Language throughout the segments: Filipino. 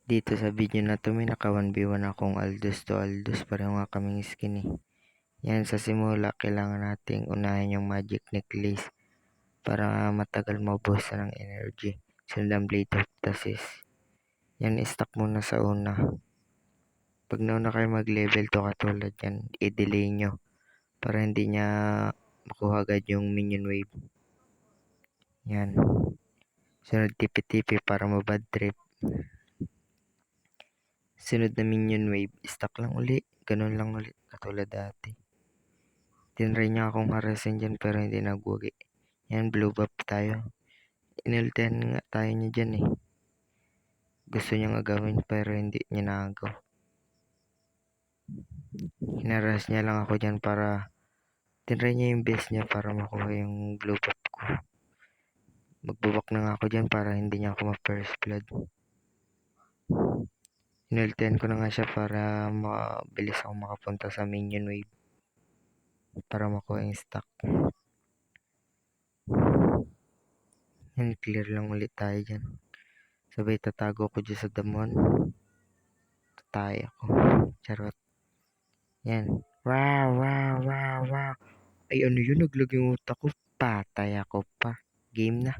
Dito sa video na 'to may naka 1v1 akong Aldous to Aldous, pareho nga kaming skin eh. Yan, sa simula kailangan nating unahin yung magic necklace para matagal maubusan ng energy. Sunod ang Blade of Tasis. Yan, i-stack muna sa una. Pag nauna kayo mag-level 2 katulad yan, i-delay nyo para hindi niya makuha agad yung minion wave. Yan. Sunod tipi-tipi para mabad trip. Sunod na minion wave, stack lang uli. Ganun lang ulit katulad dati. Tinry niya akong harasin dyan pero hindi nagwagi. Yan, blue buff tayo. Inultihan nga tayo niya dyan eh. Gusto niya nga gawin pero hindi niya nagaw. Hinaras niya lang ako dyan para tinry niya yung best niya para makuha yung blue buff ko. Magbubak na nga ako dyan para hindi niya ako ma-first blood. Inultihan ko na nga siya para mabilis ako makapunta sa minion wave para makuha yung stack. Yan, clear lang ulit tayo dyan. Sabay tatago ko dyan sa damon. Tatay ako. Charot. Yan. Wow, wow, wow, wow. Ay, ano yun? Naglag yung utak ko. Patay ako pa. Game na.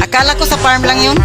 Akala ko sa farm lang yun.